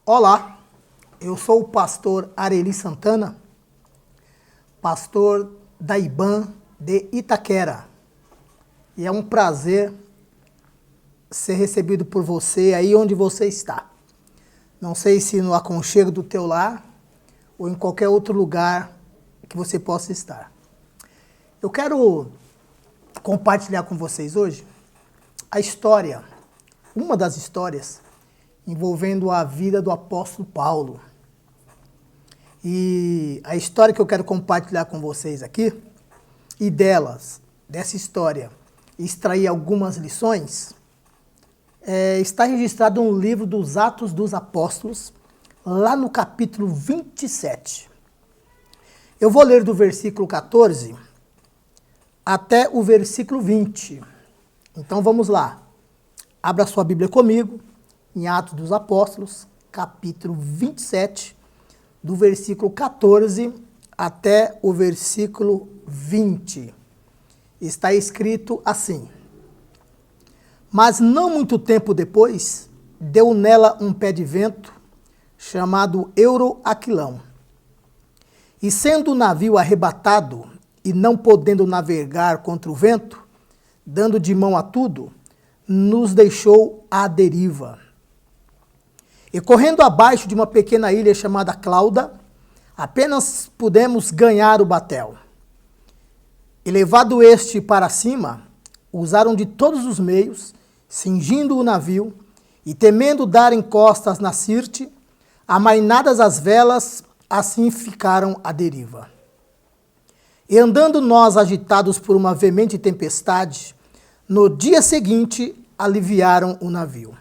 Olá, eu sou o pastor Areli Santana, pastor da IBAN de Itaquera. E é um prazer ser recebido por você aí onde você está. Não sei se no aconchego do teu lar ou em qualquer outro lugar que você possa estar. Eu quero compartilhar com vocês hoje a história, uma das histórias envolvendo a vida do apóstolo Paulo. E a história que eu quero compartilhar com vocês aqui, e dessa história, extrair algumas lições, está registrado no livro dos Atos dos Apóstolos, lá no capítulo 27. Eu vou ler do versículo 14 até o versículo 20. Então vamos lá. Abra sua Bíblia comigo, em Atos dos Apóstolos, capítulo 27, do versículo 14 até o versículo 20. Está escrito assim: Mas não muito tempo depois, deu nela um pé de vento, chamado Euroaquilão. E sendo o navio arrebatado, e não podendo navegar contra o vento, dando de mão a tudo, nos deixou à deriva. E correndo abaixo de uma pequena ilha chamada Clauda, apenas pudemos ganhar o batel. E levado este para cima, usaram de todos os meios, cingindo o navio, e temendo darem costas na Sirte, amainadas as velas, assim ficaram à deriva. E andando nós agitados por uma veemente tempestade, no dia seguinte aliviaram o navio.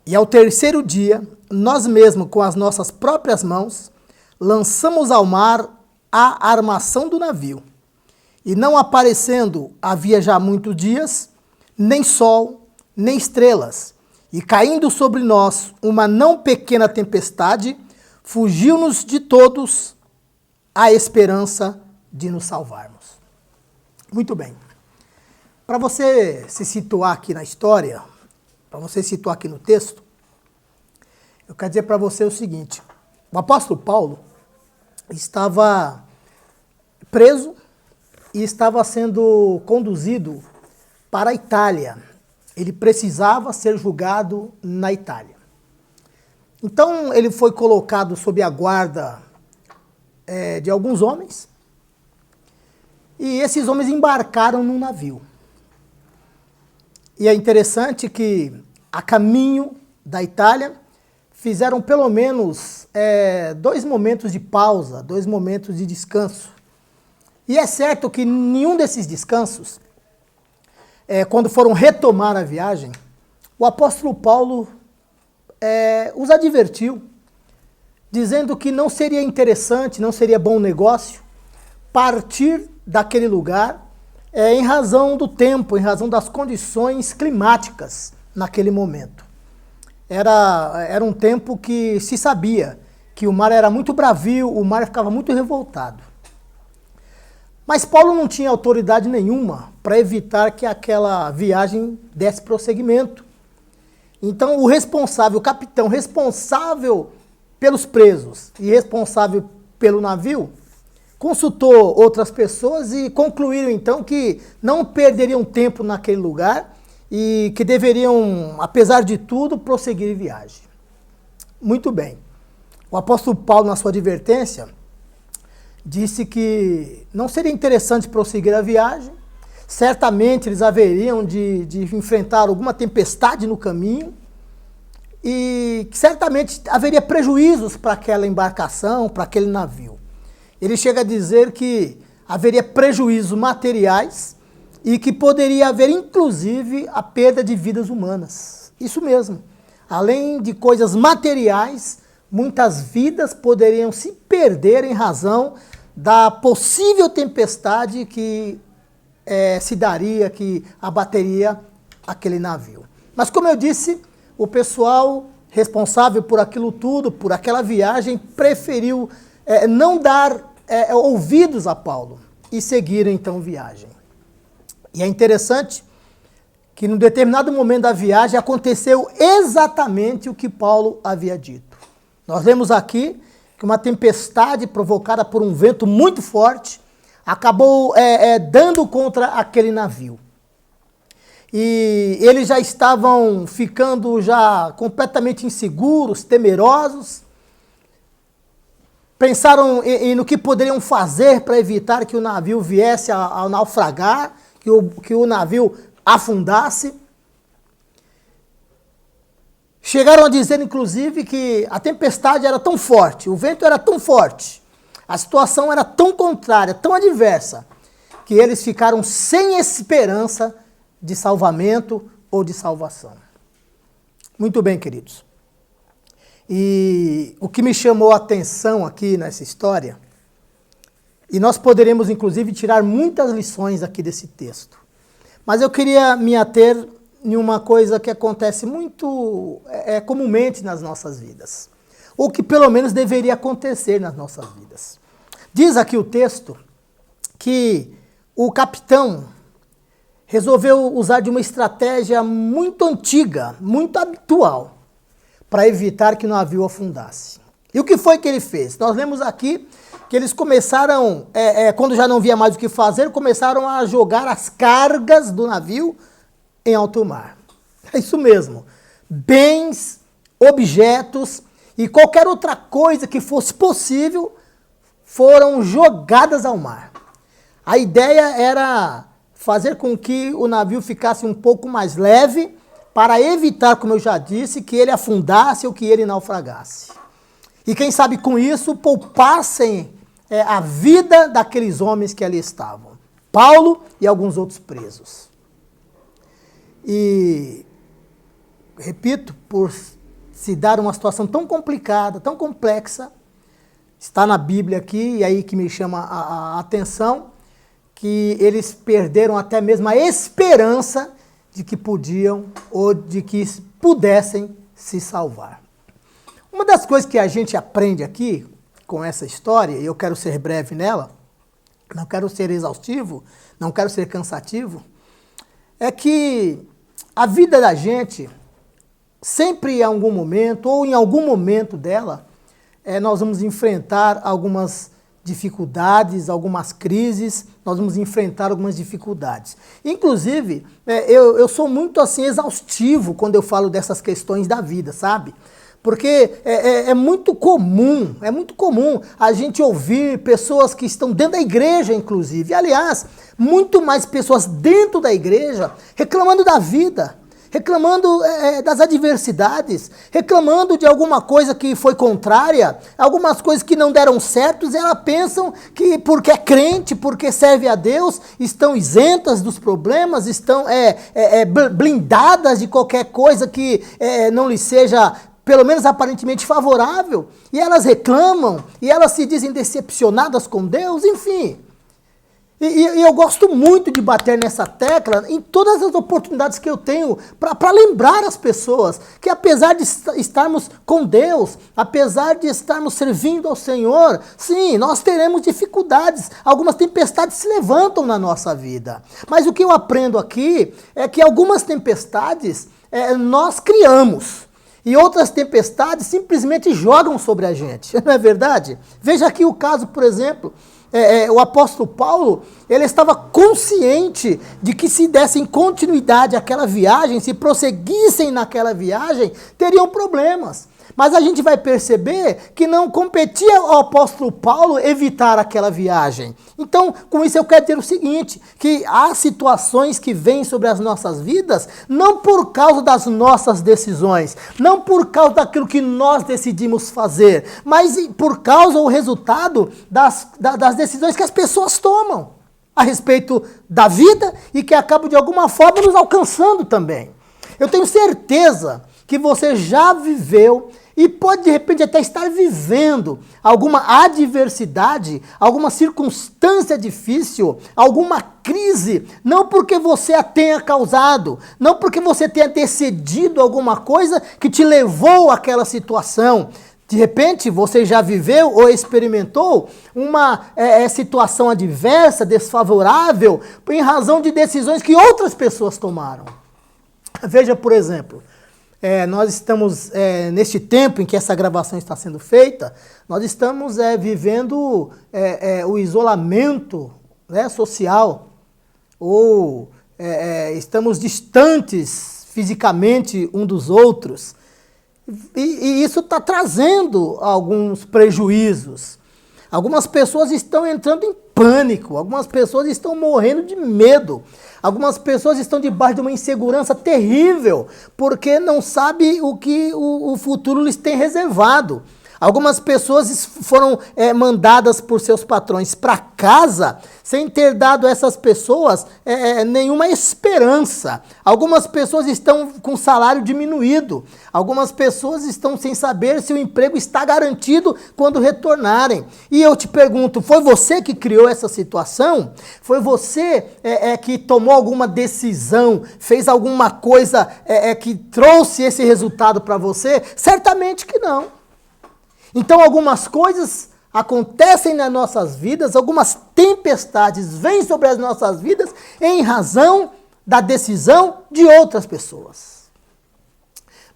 E ao terceiro dia, nós mesmos, com as nossas próprias mãos, lançamos ao mar a armação do navio. E não aparecendo havia já muitos dias, nem sol, nem estrelas, e caindo sobre nós uma não pequena tempestade, fugiu-nos de todos a esperança de nos salvarmos. Muito bem. Para você se situar aqui na história, para você se situar aqui no texto, eu quero dizer para você o seguinte: o apóstolo Paulo estava preso e estava sendo conduzido para a Itália. Ele precisava ser julgado na Itália. Então ele foi colocado sob a guarda de alguns homens, e esses homens embarcaram num navio. E é interessante que, a caminho da Itália, fizeram pelo menos 2 momentos de pausa, 2 momentos de descanso. E é certo que nenhum desses descansos, quando foram retomar a viagem, o apóstolo Paulo os advertiu, dizendo que não seria interessante, não seria bom negócio partir daquele lugar em razão do tempo, em razão das condições climáticas naquele momento. Era um tempo que se sabia que o mar era muito bravio, o mar ficava muito revoltado. Mas Paulo não tinha autoridade nenhuma para evitar que aquela viagem desse prosseguimento. Então o capitão responsável pelos presos e responsável pelo navio, consultou outras pessoas e concluíram então que não perderiam tempo naquele lugar e que deveriam, apesar de tudo, prosseguir viagem. Muito bem. O apóstolo Paulo, na sua advertência, disse que não seria interessante prosseguir a viagem. Certamente eles haveriam de enfrentar alguma tempestade no caminho e certamente haveria prejuízos para aquela embarcação, para aquele navio. Ele chega a dizer que haveria prejuízos materiais e que poderia haver, inclusive, a perda de vidas humanas. Isso mesmo. Além de coisas materiais, muitas vidas poderiam se perder em razão da possível tempestade que se daria, que abateria aquele navio. Mas, como eu disse, o pessoal responsável por aquilo tudo, por aquela viagem, preferiu não dar ouvidos a Paulo e seguir então viagem. E é interessante que num determinado momento da viagem aconteceu exatamente o que Paulo havia dito. Nós lemos aqui que uma tempestade provocada por um vento muito forte acabou dando contra aquele navio. E eles já estavam ficando já completamente inseguros, temerosos. Pensaram no que poderiam fazer para evitar que o navio viesse a naufragar, que o navio afundasse. Chegaram a dizer, inclusive, que a tempestade era tão forte, o vento era tão forte, a situação era tão contrária, tão adversa, que eles ficaram sem esperança de salvamento ou de salvação. Muito bem, queridos. E o que me chamou a atenção aqui nessa história, e nós poderemos, inclusive, tirar muitas lições aqui desse texto, mas eu queria me ater em uma coisa que acontece muito comumente nas nossas vidas, ou que pelo menos deveria acontecer nas nossas vidas. Diz aqui o texto que o capitão resolveu usar de uma estratégia muito antiga, muito habitual, para evitar que o navio afundasse. E o que foi que ele fez? Nós lemos aqui que eles começaram, quando já não havia mais o que fazer, começaram a jogar as cargas do navio em alto mar. É isso mesmo. Bens, objetos e qualquer outra coisa que fosse possível foram jogadas ao mar. A ideia era fazer com que o navio ficasse um pouco mais leve para evitar, como eu já disse, que ele afundasse ou que ele naufragasse. E quem sabe com isso poupassem a vida daqueles homens que ali estavam. Paulo e alguns outros presos. E, repito, por se dar uma situação tão complicada, tão complexa, está na Bíblia aqui, e aí que me chama a atenção, que eles perderam até mesmo a esperança de que podiam ou de que pudessem se salvar. Uma das coisas que a gente aprende aqui com essa história, e eu quero ser breve nela, não quero ser exaustivo, não quero ser cansativo, é que a vida da gente, sempre em algum momento, ou em algum momento dela, nós vamos enfrentar algumas dificuldades, algumas crises, nós vamos enfrentar algumas dificuldades. Inclusive, eu sou muito assim exaustivo quando eu falo dessas questões da vida, sabe? Porque é muito comum a gente ouvir pessoas que estão dentro da igreja, inclusive. Aliás, muito mais pessoas dentro da igreja reclamando da vida, reclamando das adversidades, reclamando de alguma coisa que foi contrária, algumas coisas que não deram certo, e elas pensam que porque é crente, porque serve a Deus, estão isentas dos problemas, estão blindadas de qualquer coisa que não lhe seja pelo menos aparentemente favorável, e elas reclamam, e elas se dizem decepcionadas com Deus, enfim. E eu gosto muito de bater nessa tecla em todas as oportunidades que eu tenho para lembrar as pessoas que apesar de estarmos com Deus, apesar de estarmos servindo ao Senhor, sim, nós teremos dificuldades, algumas tempestades se levantam na nossa vida. Mas o que eu aprendo aqui é que algumas tempestades nós criamos. E outras tempestades simplesmente jogam sobre a gente, não é verdade? Veja aqui o caso, por exemplo, o apóstolo Paulo, ele estava consciente de que se dessem continuidade àquela viagem, se prosseguissem naquela viagem, teriam problemas. Mas a gente vai perceber que não competia ao apóstolo Paulo evitar aquela viagem. Então, com isso eu quero dizer o seguinte, que há situações que vêm sobre as nossas vidas, não por causa das nossas decisões, não por causa daquilo que nós decidimos fazer, mas por causa ou resultado das decisões que as pessoas tomam a respeito da vida e que acabam de alguma forma nos alcançando também. Eu tenho certeza que você já viveu e pode de repente até estar vivendo alguma adversidade, alguma circunstância difícil, alguma crise, não porque você a tenha causado, não porque você tenha decidido alguma coisa que te levou àquela situação. De repente você já viveu ou experimentou uma situação adversa, desfavorável, em razão de decisões que outras pessoas tomaram. Veja, por exemplo, Nós estamos, neste tempo em que essa gravação está sendo feita, nós estamos vivendo o isolamento, né, social, ou estamos distantes fisicamente um dos outros, e isso está trazendo alguns prejuízos. Algumas pessoas estão entrando em pânico, algumas pessoas estão morrendo de medo, algumas pessoas estão debaixo de uma insegurança terrível, porque não sabe o que o futuro lhes tem reservado. Algumas pessoas foram mandadas por seus patrões para casa sem ter dado a essas pessoas nenhuma esperança. Algumas pessoas estão com salário diminuído. Algumas pessoas estão sem saber se o emprego está garantido quando retornarem. E eu te pergunto, foi você que criou essa situação? Foi você que tomou alguma decisão, fez alguma coisa que trouxe esse resultado para você? Certamente que não. Então algumas coisas acontecem nas nossas vidas, algumas tempestades vêm sobre as nossas vidas em razão da decisão de outras pessoas.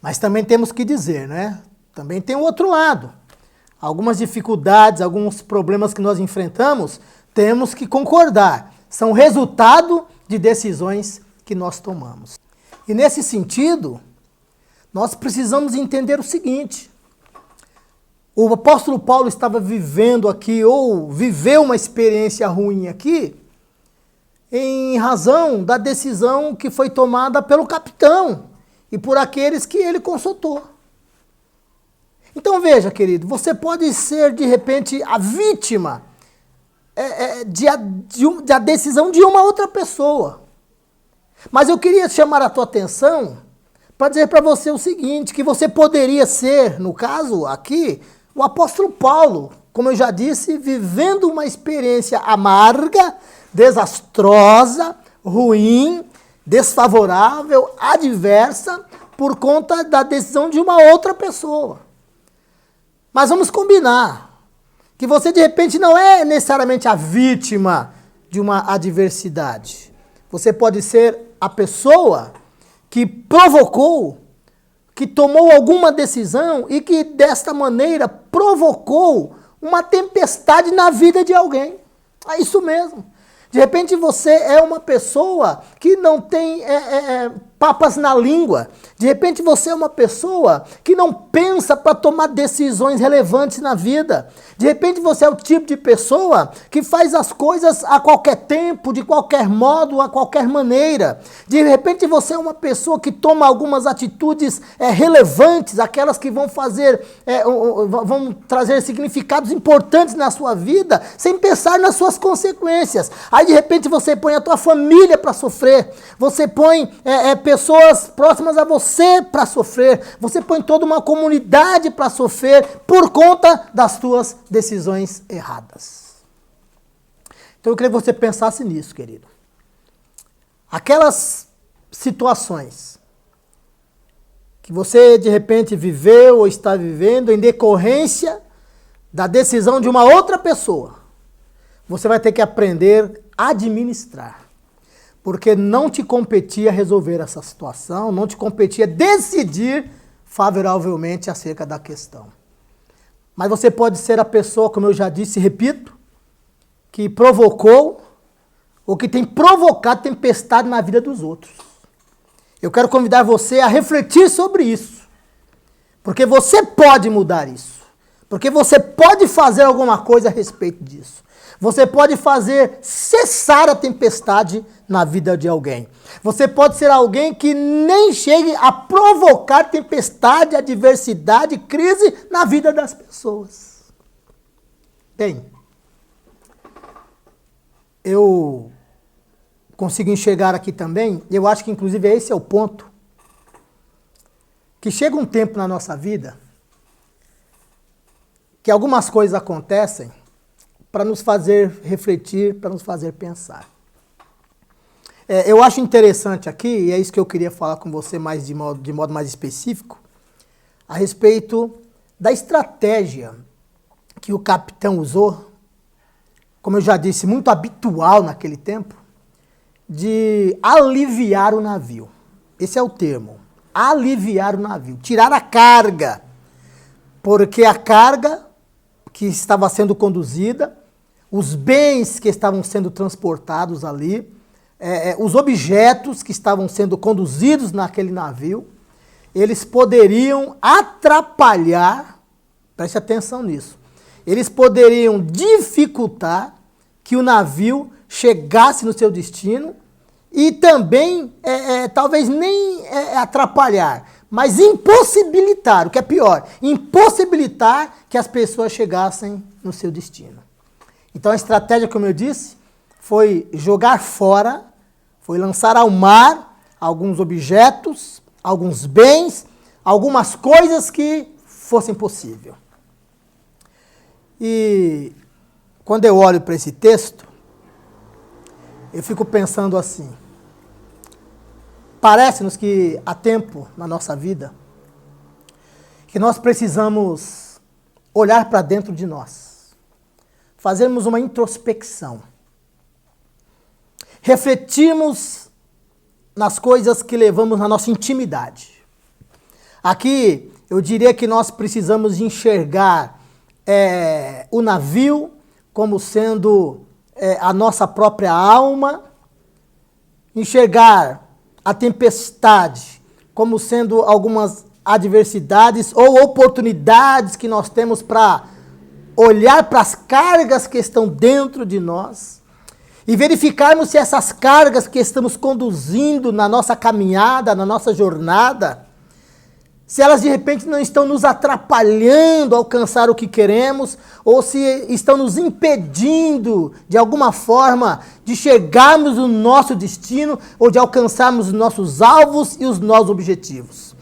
Mas também temos que dizer, né? Também tem o outro lado. Algumas dificuldades, alguns problemas que nós enfrentamos, temos que concordar. São resultado de decisões que nós tomamos. E nesse sentido, nós precisamos entender o seguinte: o apóstolo Paulo estava vivendo aqui, ou viveu uma experiência ruim aqui, em razão da decisão que foi tomada pelo capitão e por aqueles que ele consultou. Então veja, querido, você pode ser de repente a vítima da decisão de uma outra pessoa. Mas eu queria chamar a tua atenção para dizer para você o seguinte, que você poderia ser, no caso aqui, o apóstolo Paulo, como eu já disse, vivendo uma experiência amarga, desastrosa, ruim, desfavorável, adversa, por conta da decisão de uma outra pessoa. Mas vamos combinar que você de repente não é necessariamente a vítima de uma adversidade. Você pode ser a pessoa que provocou, que tomou alguma decisão e que desta maneira provocou uma tempestade na vida de alguém. É isso mesmo. De repente você é uma pessoa que não tem papas na língua. De repente você é uma pessoa que não pensa para tomar decisões relevantes na vida. De repente você é o tipo de pessoa que faz as coisas a qualquer tempo, de qualquer modo, a qualquer maneira. De repente você é uma pessoa que toma algumas atitudes relevantes, aquelas que vão vão trazer significados importantes na sua vida, sem pensar nas suas consequências. Aí de repente você põe a tua família para sofrer, você põe pessoas próximas a você para sofrer, você põe toda uma comunidade para sofrer por conta das tuas decisões erradas. Então eu queria que você pensasse nisso, querido. Aquelas situações que você de repente viveu ou está vivendo em decorrência da decisão de uma outra pessoa, você vai ter que aprender a administrar. Porque não te competia resolver essa situação, não te competia decidir favoravelmente acerca da questão. Mas você pode ser a pessoa, como eu já disse e repito, que provocou ou que tem provocado tempestade na vida dos outros. Eu quero convidar você a refletir sobre isso. Porque você pode mudar isso. Porque você pode fazer alguma coisa a respeito disso. Você pode fazer cessar a tempestade na vida de alguém. Você pode ser alguém que nem chegue a provocar tempestade, adversidade, crise na vida das pessoas. Bem, eu consigo enxergar aqui também, eu acho que inclusive esse é o ponto, que chega um tempo na nossa vida que algumas coisas acontecem para nos fazer refletir, para nos fazer pensar. Eu acho interessante aqui, e é isso que eu queria falar com você mais de modo mais específico, a respeito da estratégia que o capitão usou, como eu já disse, muito habitual naquele tempo, de aliviar o navio. Esse é o termo. aliviar o navio, tirar a carga, porque a carga que estava sendo conduzida, os bens que estavam sendo transportados ali, os objetos que estavam sendo conduzidos naquele navio, eles poderiam atrapalhar, preste atenção nisso, eles poderiam dificultar que o navio chegasse no seu destino e também, talvez nem atrapalhar, mas impossibilitar, o que é pior, impossibilitar que as pessoas chegassem no seu destino. Então a estratégia, como eu disse, foi jogar fora, foi lançar ao mar alguns objetos, alguns bens, algumas coisas que fossem possíveis. E quando eu olho para esse texto, eu fico pensando assim, parece-nos que há tempo na nossa vida que nós precisamos olhar para dentro de nós, fazermos uma introspecção, refletirmos nas coisas que levamos na nossa intimidade. Aqui eu diria que nós precisamos enxergar o navio como sendo a nossa própria alma, enxergar a tempestade como sendo algumas adversidades ou oportunidades que nós temos para olhar para as cargas que estão dentro de nós e verificarmos se essas cargas que estamos conduzindo na nossa caminhada, na nossa jornada, se elas de repente não estão nos atrapalhando a alcançar o que queremos, ou se estão nos impedindo, de alguma forma, de chegarmos no nosso destino, ou de alcançarmos os nossos alvos e os nossos objetivos.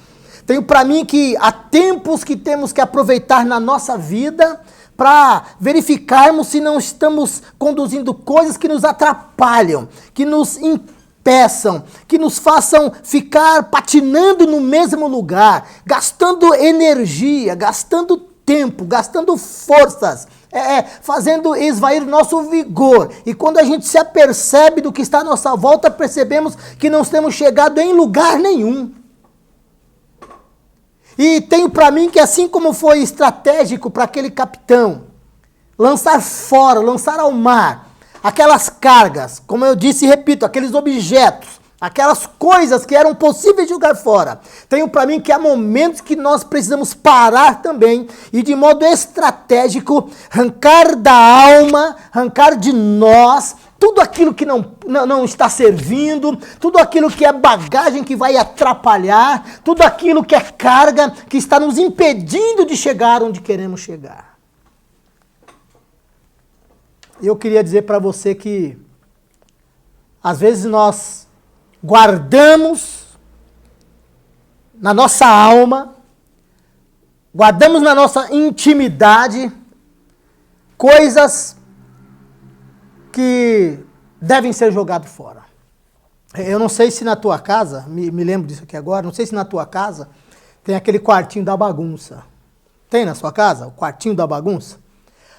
Tenho para mim que há tempos que temos que aproveitar na nossa vida para verificarmos se não estamos conduzindo coisas que nos atrapalham, que nos impeçam, que nos façam ficar patinando no mesmo lugar, gastando energia, gastando tempo, gastando forças, fazendo esvair o nosso vigor. E quando a gente se apercebe do que está à nossa volta, percebemos que não temos chegado em lugar nenhum. E tenho para mim que assim como foi estratégico para aquele capitão lançar fora, lançar ao mar aquelas cargas, como eu disse e repito, aqueles objetos, aquelas coisas que eram possíveis de jogar fora. Tenho para mim que há momentos que nós precisamos parar também e de modo estratégico arrancar da alma, arrancar de nós tudo aquilo que não está servindo, tudo aquilo que é bagagem que vai atrapalhar, tudo aquilo que é carga que está nos impedindo de chegar onde queremos chegar. Eu queria dizer para você que às vezes nós guardamos na nossa alma, guardamos na nossa intimidade coisas que devem ser jogadas fora. Eu não sei se na tua casa, me lembro disso aqui agora, não sei se na tua casa tem aquele quartinho da bagunça. Tem na sua casa o quartinho da bagunça?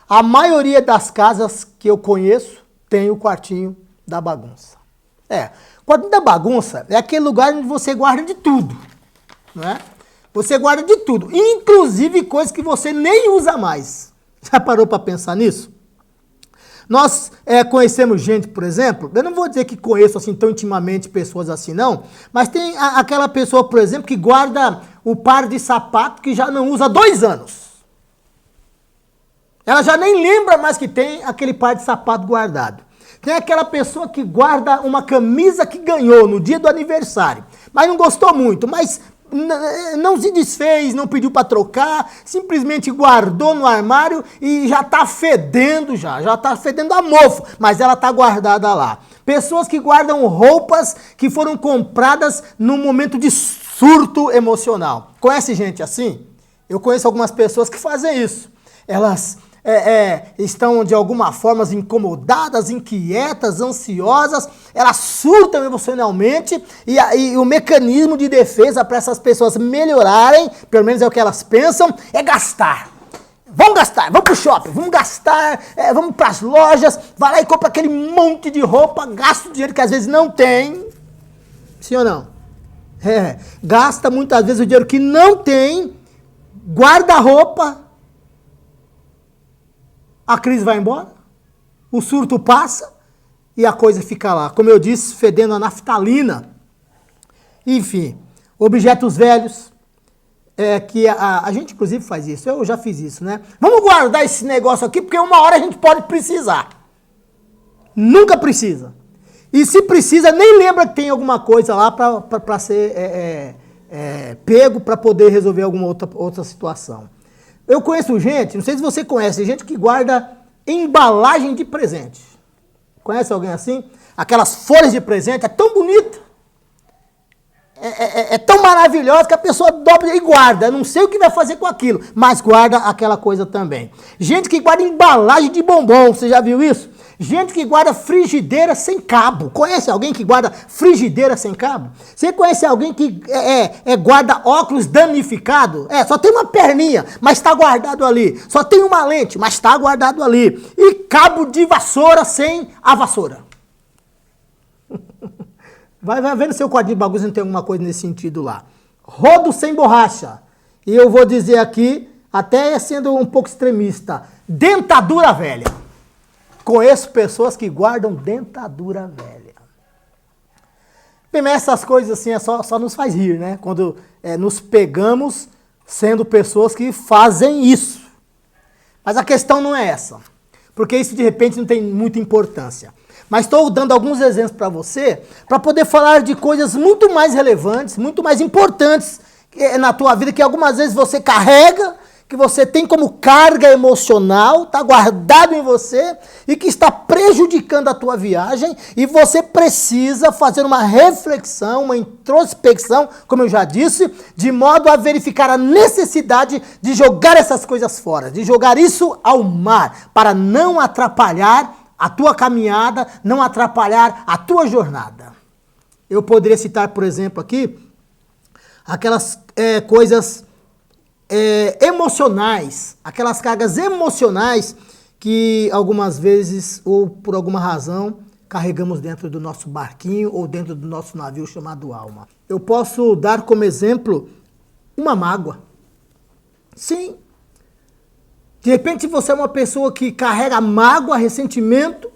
A maioria das casas que eu conheço tem o quartinho da bagunça. O quartinho da bagunça é aquele lugar onde você guarda de tudo, não é? Você guarda de tudo, inclusive coisas que você nem usa mais. Já parou para pensar nisso? Nós conhecemos gente, por exemplo, eu não vou dizer que conheço assim tão intimamente pessoas assim não, mas tem aquela pessoa, por exemplo, que guarda o par de sapato que já não usa há 2 anos. Ela já nem lembra mais que tem aquele par de sapato guardado. Tem aquela pessoa que guarda uma camisa que ganhou no dia do aniversário, mas não gostou muito, mas não se desfez, não pediu para trocar, simplesmente guardou no armário e já está fedendo já está fedendo a mofo, mas ela está guardada lá. Pessoas que guardam roupas que foram compradas num momento de surto emocional. Conhece gente assim? Eu conheço algumas pessoas que fazem isso. Elas estão de alguma forma incomodadas, inquietas, ansiosas, elas surtam emocionalmente e o mecanismo de defesa para essas pessoas melhorarem, pelo menos é o que elas pensam, é gastar. Vamos gastar, vamos pro shopping, vamos gastar, vamos para as lojas, vai lá e compra aquele monte de roupa, gasta o dinheiro que às vezes não tem. Sim ou não? Gasta muitas vezes o dinheiro que não tem, guarda-roupa, a crise vai embora, o surto passa e a coisa fica lá. Como eu disse, fedendo a naftalina. Enfim, objetos velhos, que a gente inclusive faz isso, eu já fiz isso, né? Vamos guardar esse negócio aqui porque uma hora a gente pode precisar. Nunca precisa. E se precisa, nem lembra que tem alguma coisa lá para ser pego para poder resolver alguma outra situação. Eu conheço gente, não sei se você conhece, gente que guarda embalagem de presente. Conhece alguém assim? Aquelas folhas de presente, é tão bonita, é tão maravilhosa que a pessoa dobra e guarda. Eu não sei o que vai fazer com aquilo, mas guarda aquela coisa também. Gente que guarda embalagem de bombom, você já viu isso? Gente que guarda frigideira sem cabo. Conhece alguém que guarda frigideira sem cabo? Você conhece alguém que guarda óculos danificado? Só tem uma perninha, mas está guardado ali. Só tem uma lente, mas está guardado ali. E cabo de vassoura sem a vassoura. Vai ver no seu quadrinho de bagulho se não tem alguma coisa nesse sentido lá. Rodo sem borracha. E eu vou dizer aqui, até sendo um pouco extremista, dentadura velha. Conheço pessoas que guardam dentadura velha. Bem, mas essas coisas assim só nos faz rir, né? Quando nos pegamos sendo pessoas que fazem isso. Mas a questão não é essa. Porque isso de repente não tem muita importância. Mas estou dando alguns exemplos para você, para poder falar de coisas muito mais relevantes, muito mais importantes na tua vida, que algumas vezes você carrega, que você tem como carga emocional, está guardado em você e que está prejudicando a tua viagem, e você precisa fazer uma reflexão, uma introspecção, como eu já disse, de modo a verificar a necessidade de jogar essas coisas fora, de jogar isso ao mar, para não atrapalhar a tua caminhada, não atrapalhar a tua jornada. Eu poderia citar, por exemplo, aqui, aquelas coisas emocionais, aquelas cargas emocionais que algumas vezes, ou por alguma razão, carregamos dentro do nosso barquinho ou dentro do nosso navio chamado alma. Eu posso dar como exemplo uma mágoa. Sim. De repente você é uma pessoa que carrega mágoa, ressentimento,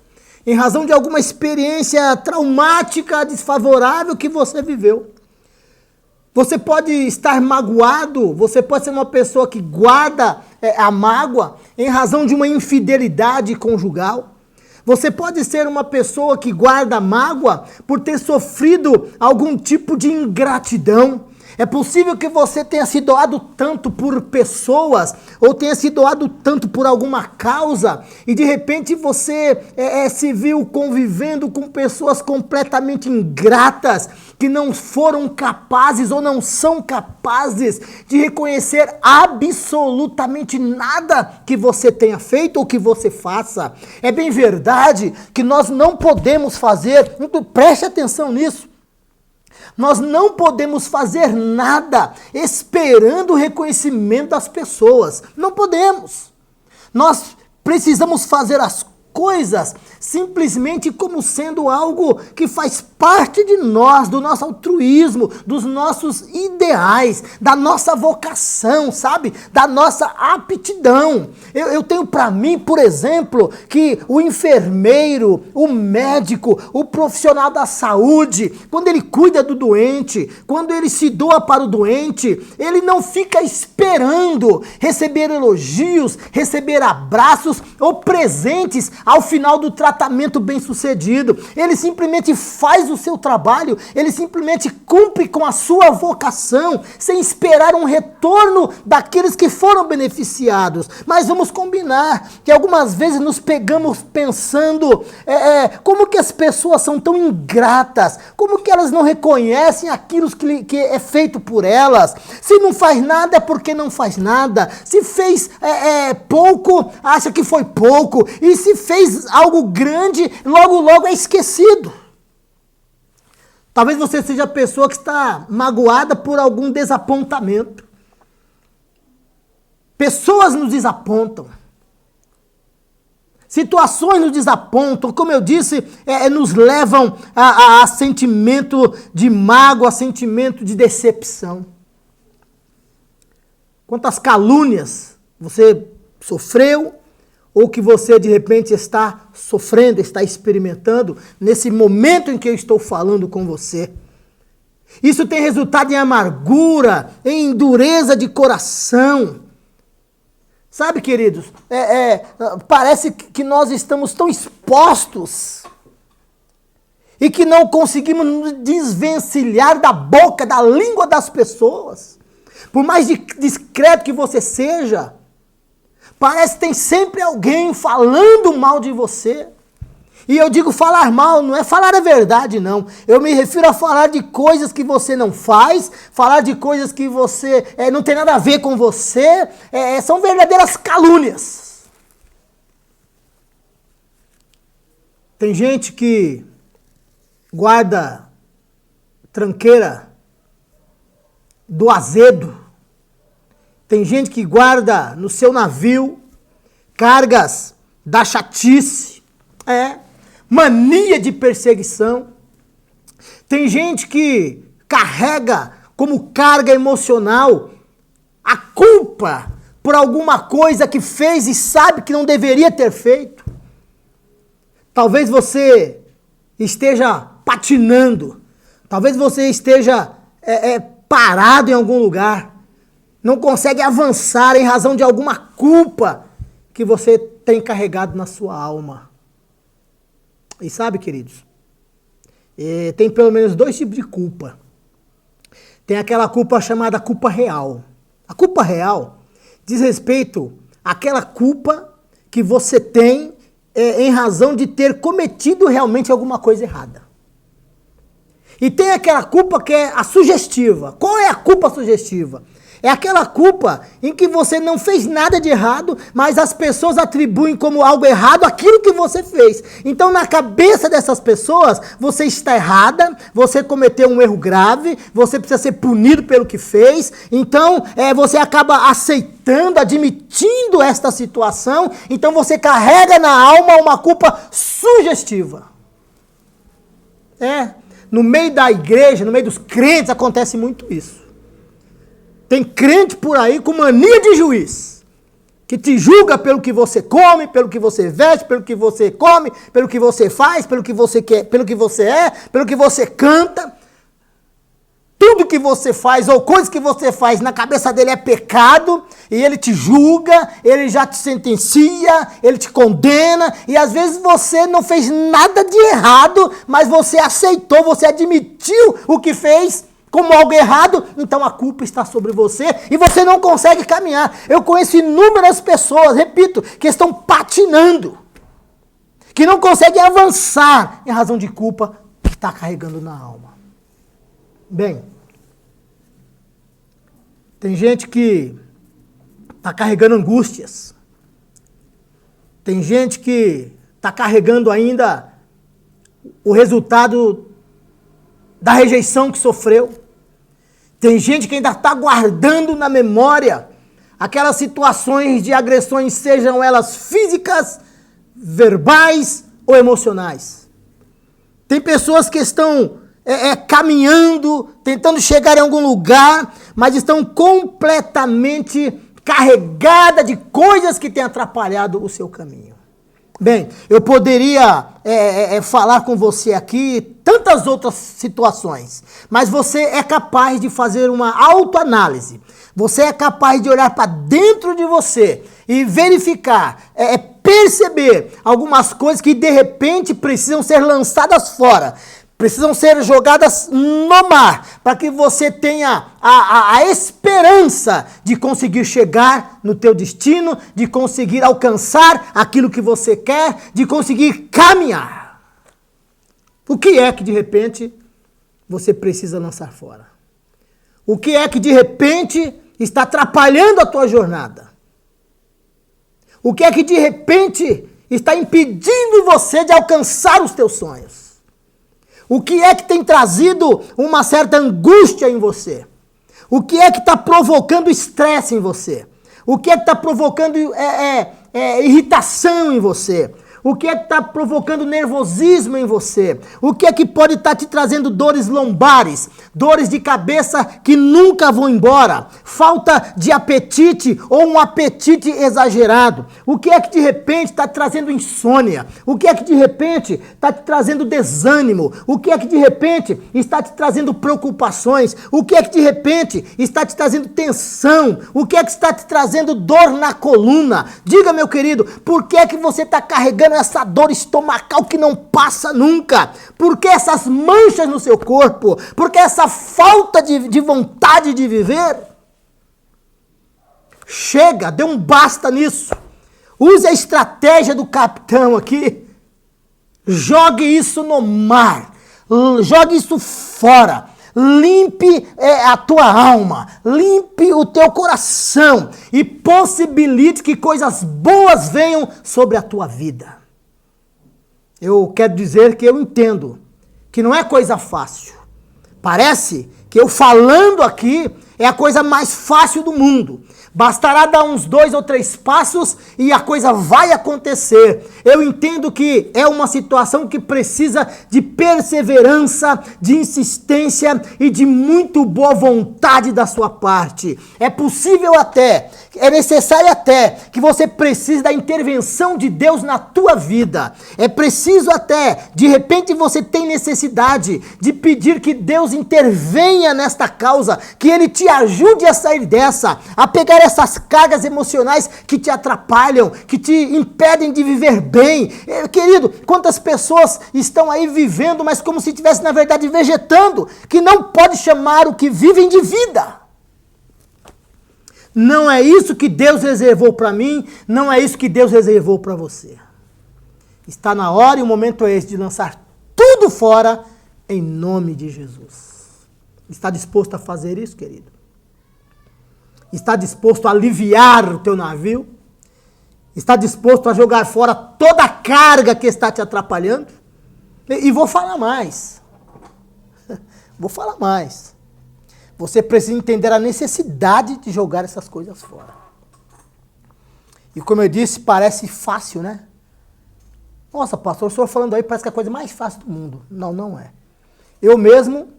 em razão de alguma experiência traumática, desfavorável que você viveu. Você pode estar magoado, você pode ser uma pessoa que guarda a mágoa em razão de uma infidelidade conjugal. Você pode ser uma pessoa que guarda mágoa por ter sofrido algum tipo de ingratidão. É possível que você tenha se doado tanto por pessoas, ou tenha se doado tanto por alguma causa, e de repente você se viu convivendo com pessoas completamente ingratas, que não foram capazes ou não são capazes de reconhecer absolutamente nada que você tenha feito ou que você faça. É bem verdade que nós não podemos fazer, preste atenção nisso, nós não podemos fazer nada esperando o reconhecimento das pessoas. Não podemos. Nós precisamos fazer as coisas simplesmente como sendo algo que faz parte de nós, do nosso altruísmo, dos nossos ideais, da nossa vocação, sabe? Da nossa aptidão. Eu tenho para mim, por exemplo, que o enfermeiro, o médico, o profissional da saúde, quando ele cuida do doente, quando ele se doa para o doente, ele não fica esperando receber elogios, receber abraços ou presentes ao final do tratamento bem-sucedido. Ele simplesmente faz o seu trabalho, ele simplesmente cumpre com a sua vocação, sem esperar um retorno daqueles que foram beneficiados. Mas vamos combinar que algumas vezes nos pegamos pensando, como que as pessoas são tão ingratas, como que elas não reconhecem aquilo que é feito por elas. Se não faz nada é porque não faz nada, se fez pouco, acha que foi pouco, e se fez algo grande, logo é esquecido. Talvez você seja a pessoa que está magoada por algum desapontamento. Pessoas nos desapontam. Situações nos desapontam, como eu disse, nos levam a sentimento de mágoa, a sentimento de decepção. Quantas calúnias você sofreu, ou que você de repente está sofrendo, está experimentando, nesse momento em que eu estou falando com você. Isso tem resultado em amargura, em dureza de coração. Sabe, queridos, parece que nós estamos tão expostos e que não conseguimos nos desvencilhar da boca, da língua das pessoas. Por mais discreto que você seja, parece que tem sempre alguém falando mal de você. E eu digo falar mal, não é falar a verdade, não. Eu me refiro a falar de coisas que você não faz, falar de coisas que você não tem nada a ver com você. São verdadeiras calúnias. Tem gente que guarda tranqueira do azedo. Tem gente que guarda no seu navio cargas da chatice. Mania de perseguição. Tem gente que carrega como carga emocional a culpa por alguma coisa que fez e sabe que não deveria ter feito. Talvez você esteja patinando. Talvez você esteja parado em algum lugar. Não consegue avançar em razão de alguma culpa que você tem carregado na sua alma. E sabe, queridos, tem pelo menos 2 tipos de culpa. Tem aquela culpa chamada culpa real. A culpa real diz respeito àquela culpa que você tem em razão de ter cometido realmente alguma coisa errada. E tem aquela culpa que é a sugestiva. Qual é a culpa sugestiva? É aquela culpa em que você não fez nada de errado, mas as pessoas atribuem como algo errado aquilo que você fez. Então, na cabeça dessas pessoas, você está errada, você cometeu um erro grave, você precisa ser punido pelo que fez. Então, você acaba aceitando, admitindo esta situação. Então, você carrega na alma uma culpa sugestiva. No meio da igreja, no meio dos crentes, acontece muito isso. Tem crente por aí com mania de juiz, que te julga pelo que você come, pelo que você veste, pelo que você come, pelo que você faz, pelo que você quer, pelo que você é, pelo que você canta. Tudo que você faz ou coisas que você faz na cabeça dele é pecado, e ele te julga, ele já te sentencia, ele te condena, e às vezes você não fez nada de errado, mas você aceitou, você admitiu o que fez como algo errado, então a culpa está sobre você e você não consegue caminhar. Eu conheço inúmeras pessoas, repito, que estão patinando, que não conseguem avançar em razão de culpa que está carregando na alma. Bem, tem gente que está carregando angústias. Tem gente que está carregando ainda o resultado da rejeição que sofreu. Tem gente que ainda está guardando na memória aquelas situações de agressões, sejam elas físicas, verbais ou emocionais. Tem pessoas que estão caminhando, tentando chegar em algum lugar, mas estão completamente carregadas de coisas que têm atrapalhado o seu caminho. Bem, eu poderia falar com você aqui tantas outras situações, mas você é capaz de fazer uma autoanálise. Você é capaz de olhar para dentro de você e verificar, perceber algumas coisas que de repente precisam ser lançadas fora. Precisam ser jogadas no mar, para que você tenha a esperança de conseguir chegar no teu destino, de conseguir alcançar aquilo que você quer, de conseguir caminhar. O que é que de repente você precisa lançar fora? O que é que de repente está atrapalhando a tua jornada? O que é que de repente está impedindo você de alcançar os teus sonhos? O que é que tem trazido uma certa angústia em você? O que é que está provocando estresse em você? O que é que está provocando irritação em você? O que é que está provocando nervosismo em você? O que é que pode estar te trazendo dores lombares, dores de cabeça que nunca vão embora, falta de apetite ou um apetite exagerado? O que é que de repente está trazendo insônia? O que é que de repente está te trazendo desânimo? O que é que de repente está te trazendo preocupações? O que é que de repente está te trazendo tensão? O que é que está te trazendo dor na coluna? Diga, meu querido, por que é que você está carregando essa dor estomacal que não passa nunca? Por que essas manchas no seu corpo? Por que essa falta de vontade de viver? Chega, dê um basta nisso. Use a estratégia do capitão aqui. Jogue isso no mar. Jogue isso fora. Limpe a tua alma, limpe o teu coração e possibilite que coisas boas venham sobre a tua vida. Eu quero dizer que eu entendo que não é coisa fácil. Parece que eu falando aqui é a coisa mais fácil do mundo. Bastará dar uns 2 ou 3 passos e a coisa vai acontecer. Eu entendo que é uma situação que precisa de perseverança, de insistência e de muito boa vontade da sua parte. É possível até, é necessário até que você precise da intervenção de Deus na tua vida. É preciso até, de repente você tem necessidade de pedir que Deus intervenha nesta causa, que Ele te ajude a sair dessa, a pegar essas cargas emocionais que te atrapalham, que te impedem de viver bem. Querido, quantas pessoas estão aí vivendo, mas como se estivesse na verdade vegetando, que não pode chamar o que vivem de vida. Não é isso que Deus reservou para mim, não é isso que Deus reservou para você. Está na hora e o momento é esse de lançar tudo fora em nome de Jesus. Está disposto a fazer isso, querido? Está disposto a aliviar o teu navio? Está disposto a jogar fora toda a carga que está te atrapalhando? E vou falar mais. Vou falar mais. Você precisa entender a necessidade de jogar essas coisas fora. E como eu disse, parece fácil, né? Nossa, pastor, o senhor falando aí parece que é a coisa mais fácil do mundo. Não, não é. Eu mesmo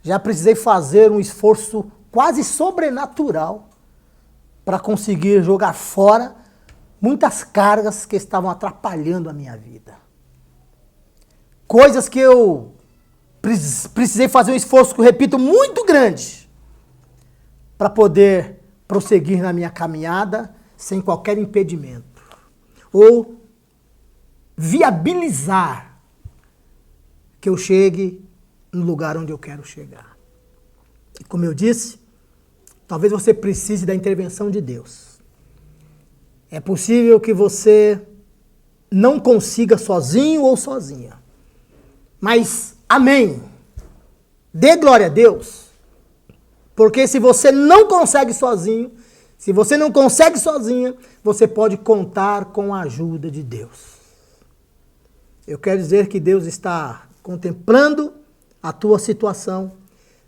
já precisei fazer um esforço quase sobrenatural para conseguir jogar fora muitas cargas que estavam atrapalhando a minha vida. Coisas que eu precisei fazer um esforço, que eu repito, muito grande para poder prosseguir na minha caminhada sem qualquer impedimento. Ou viabilizar que eu chegue no lugar onde eu quero chegar. E como eu disse, talvez você precise da intervenção de Deus. É possível que você não consiga sozinho ou sozinha. Mas, amém. Dê glória a Deus. Porque se você não consegue sozinho, se você não consegue sozinha, você pode contar com a ajuda de Deus. Eu quero dizer que Deus está contemplando a tua situação.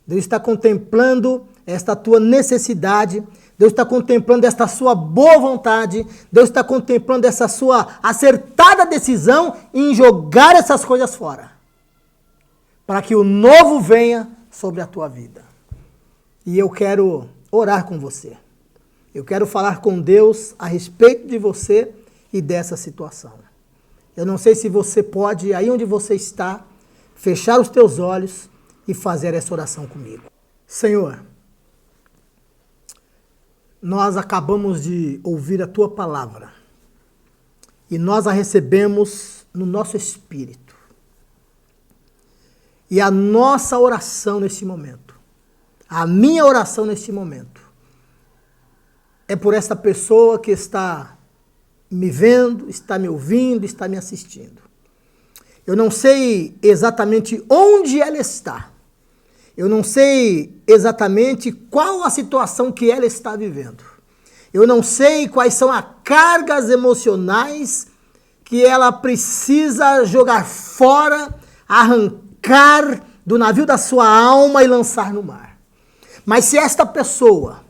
Deus está contemplando esta tua necessidade. Deus está contemplando esta sua boa vontade. Deus está contemplando essa sua acertada decisão em jogar essas coisas fora, para que o novo venha sobre a tua vida. E eu quero orar com você. Eu quero falar com Deus a respeito de você e dessa situação. Eu não sei se você pode, aí onde você está, fechar os teus olhos e fazer essa oração comigo. Senhor, nós acabamos de ouvir a tua palavra e nós a recebemos no nosso espírito. E a nossa oração neste momento, a minha oração neste momento, é por essa pessoa que está me vendo, está me ouvindo, está me assistindo. Eu não sei exatamente onde ela está. Eu não sei exatamente qual a situação que ela está vivendo. Eu não sei quais são as cargas emocionais que ela precisa jogar fora, arrancar do navio da sua alma e lançar no mar. Mas se esta pessoa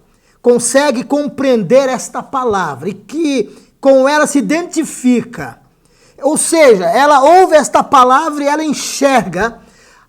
consegue compreender esta palavra e que com ela se identifica, Ou seja, ela ouve esta palavra e ela enxerga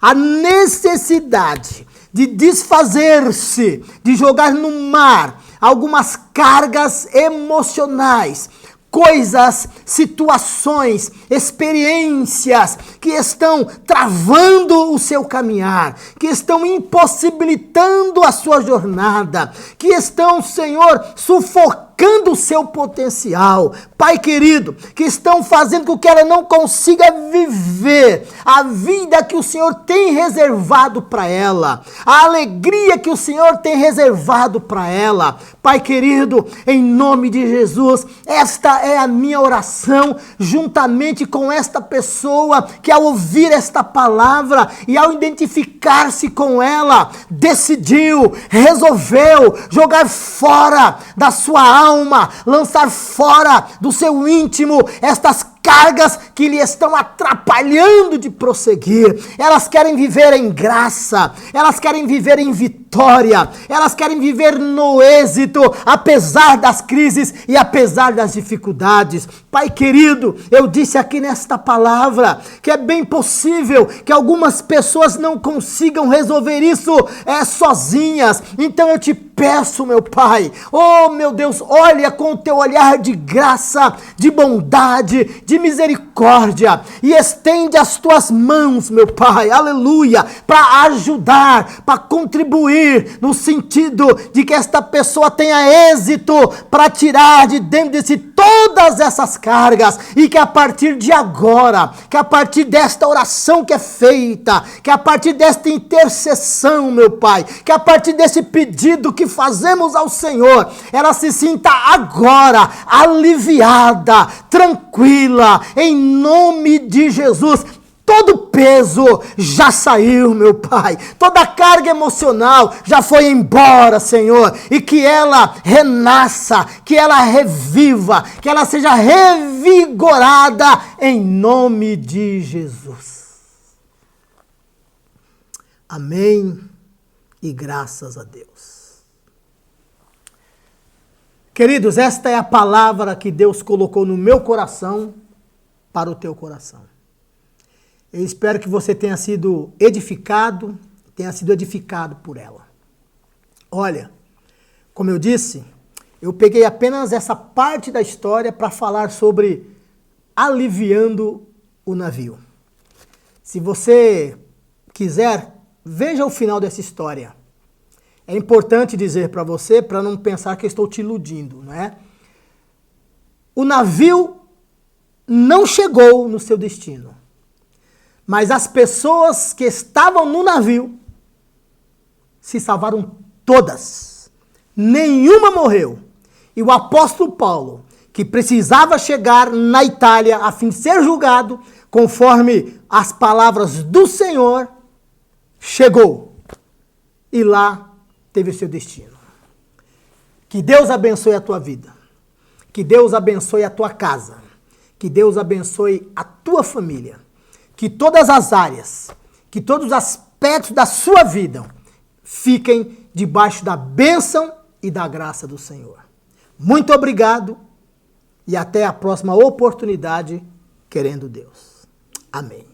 a necessidade de desfazer-se, de jogar no mar algumas cargas emocionais, coisas, situações, experiências que estão travando o seu caminhar, que estão impossibilitando a sua jornada, que estão, Senhor, sufocando o seu potencial. Pai querido, que estão fazendo com que ela não consiga viver a vida que o Senhor tem reservado para ela, a alegria que o Senhor tem reservado para ela. Pai querido, em nome de Jesus, esta é a minha oração, juntamente com esta pessoa que ao ouvir esta palavra e ao identificar-se com ela, decidiu, resolveu jogar fora da sua alma, lançar fora do seu íntimo estas cargas que lhe estão atrapalhando de prosseguir. Elas querem viver em graça, elas querem viver em vitória, elas querem viver no êxito, apesar das crises e apesar das dificuldades. Pai querido, eu disse aqui nesta palavra que é bem possível que algumas pessoas não consigam resolver isso sozinhas. Então eu te peço, meu Pai, oh meu Deus, olha com o teu olhar de graça, de bondade, de misericórdia, e estende as tuas mãos, meu Pai, aleluia, para ajudar, para contribuir, no sentido de que esta pessoa tenha êxito para tirar de dentro de si todas essas cargas, e que a partir de agora, que a partir desta oração que é feita, que a partir desta intercessão, meu Pai, que a partir desse pedido que fazemos ao Senhor, ela se sinta agora aliviada, tranquila, em nome de Jesus. Todo peso já saiu, meu Pai. Toda carga emocional já foi embora, Senhor. E que ela renasça, que ela reviva, que ela seja revigorada em nome de Jesus. Amém e graças a Deus. Queridos, esta é a palavra que Deus colocou no meu coração para o teu coração. Eu espero que você tenha sido edificado por ela. Olha, como eu disse, eu peguei apenas essa parte da história para falar sobre aliviando o navio. Se você quiser, veja o final dessa história. É importante dizer para você, para não pensar que eu estou te iludindo, não é? O navio não chegou no seu destino, mas as pessoas que estavam no navio se salvaram todas. Nenhuma morreu. E o apóstolo Paulo, que precisava chegar na Itália a fim de ser julgado, conforme as palavras do Senhor, chegou. E lá teve o seu destino. Que Deus abençoe a tua vida. Que Deus abençoe a tua casa. Que Deus abençoe a tua família. Que todas as áreas, que todos os aspectos da sua vida fiquem debaixo da bênção e da graça do Senhor. Muito obrigado e até a próxima oportunidade, querendo Deus. Amém.